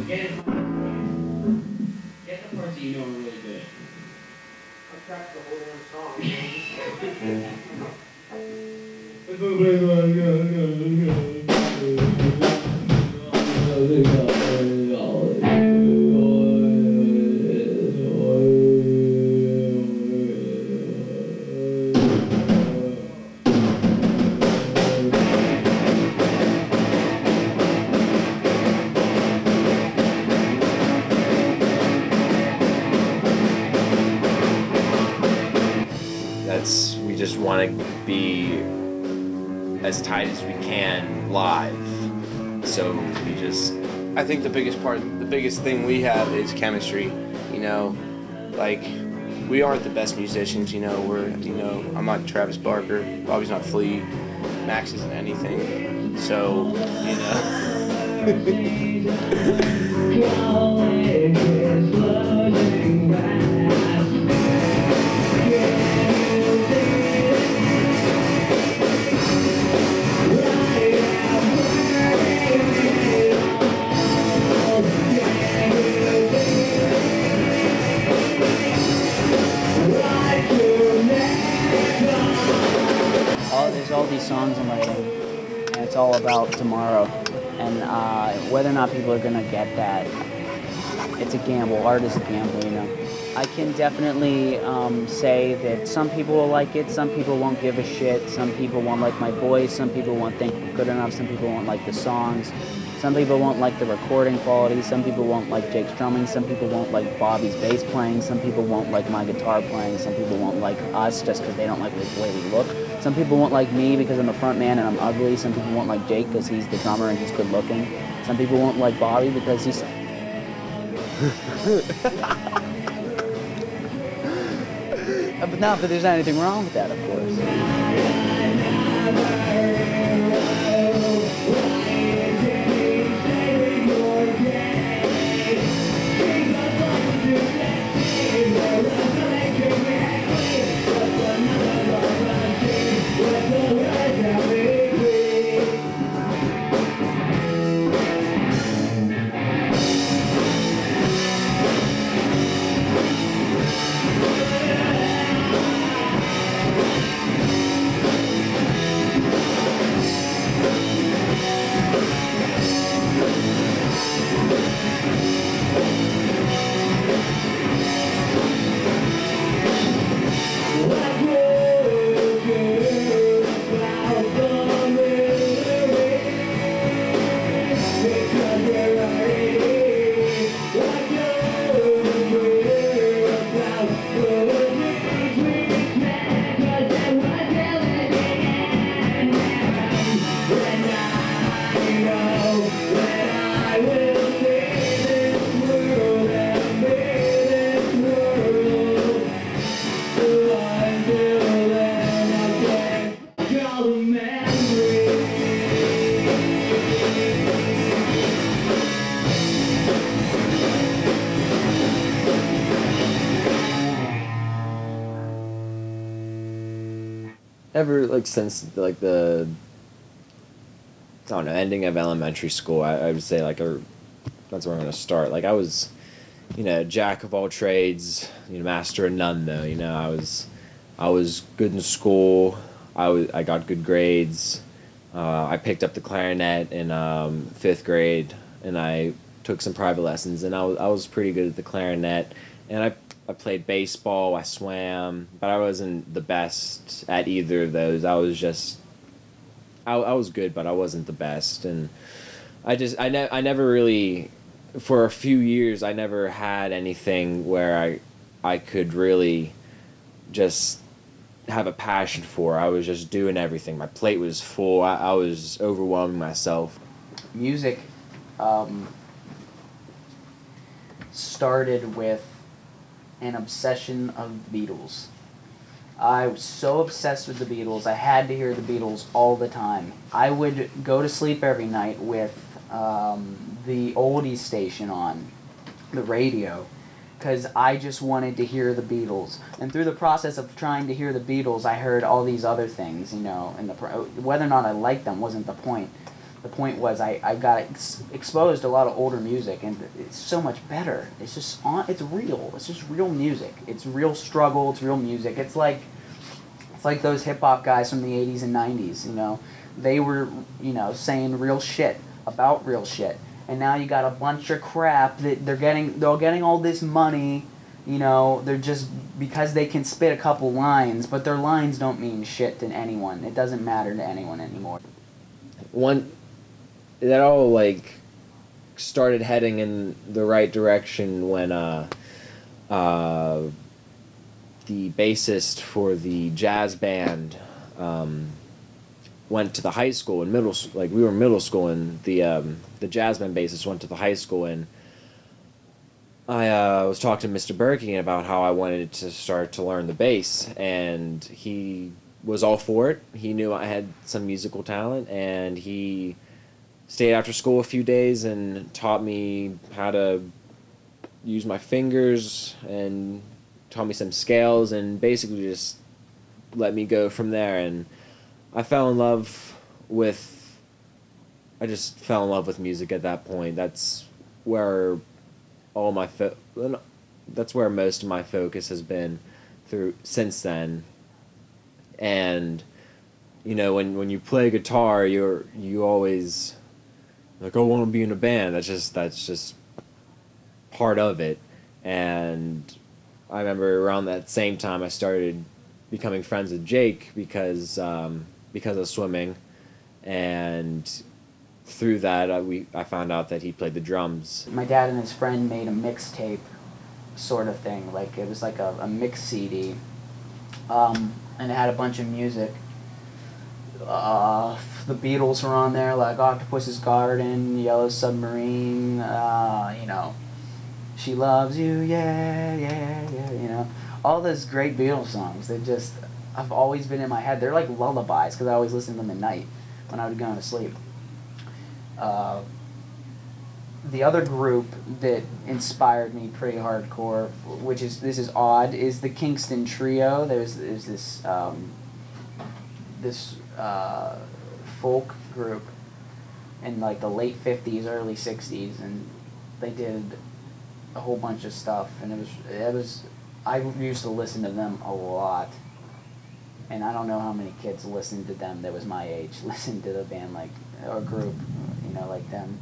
Get the parts that you know are really good. I'll track the whole damn song. We just want to be as tight as we can live. So we just... I think the biggest thing we have is chemistry. You know, like, we aren't the best musicians, you know. I'm not Travis Barker, Bobby's not Flea, Max isn't anything. So, you there's all these songs I'm writing, and it's all about tomorrow. And whether or not people are gonna get that, it's a gamble. Art is a gamble, you know. I can definitely say that some people will like it, some people won't give a shit, some people won't like my voice, some people won't think we're good enough, some people won't like the songs, some people won't like the recording quality, some people won't like Jake's drumming, some people won't like Bobby's bass playing, some people won't like my guitar playing, some people won't like us just because they don't like the way we look. Some people won't like me because I'm a front man and I'm ugly. Some people won't like Jake because he's the drummer and he's good looking. Some people won't like Bobby because he's... But not that there's anything wrong with that, of course. Ever, like, since, like, the, I don't know, ending of elementary school, I would say, like, that's where I'm going to start. Like, I was, you know, jack of all trades, you know, master of none, though, you know. I was good in school. I got good grades. I picked up the clarinet in 5th grade, and I took some private lessons, and I was pretty good at the clarinet, and I played baseball, I swam, but I wasn't the best at either of those. I was just, I was good, but I wasn't the best, and I never really, for a few years, I never had anything where I could really just have a passion for. I was just doing everything. My plate was full. I was overwhelming myself. Music started with an obsession of the Beatles. I was so obsessed with the Beatles, I had to hear the Beatles all the time. I would go to sleep every night with the oldies station on the radio, because I just wanted to hear the Beatles. And through the process of trying to hear the Beatles, I heard all these other things, you know, and whether or not I liked them wasn't the point. the point was I got exposed to a lot of older music, and it's so much better. It's just it's real. It's just real music. It's real struggle. It's real music. It's like those hip hop guys from the 80s and 90s. You know, they were saying real shit about real shit, and now you got a bunch of crap that they're getting all this money. You know, they're just because they can spit a couple lines, but their lines don't mean shit to anyone. It doesn't matter to anyone anymore. That all like started heading in the right direction when the bassist for the jazz band went to the high school in we were in middle school, and the jazz band bassist went to the high school, and I was talking to Mr. Berkey about how I wanted to start to learn the bass, and he was all for it. He knew I had some musical talent, and he stayed after school a few days and taught me how to use my fingers and taught me some scales and basically just let me go from there. And I fell in love with music at that point. That's where that's where most of my focus has been since then. And you know, when you play guitar, you always like, I want to be in a band. That's just part of it. And I remember around that same time I started becoming friends with Jake because of swimming, and through that I found out that he played the drums. My dad and his friend made a mixtape sort of thing. Like it was like a mix CD, and it had a bunch of music. The Beatles were on there, like Octopus's Garden, Yellow Submarine, you know, She Loves You, yeah, yeah, yeah, you know. All those great Beatles songs, I've always been in my head. They're like lullabies, because I always listen to them at night when I would go to sleep. The other group that inspired me pretty hardcore, this is odd, is the Kingston Trio. There's this folk group in like the late 50s, early 60s, and they did a whole bunch of stuff, and I used to listen to them a lot, and I don't know how many kids listened to them that was my age, listened to the band or group, you know, like them.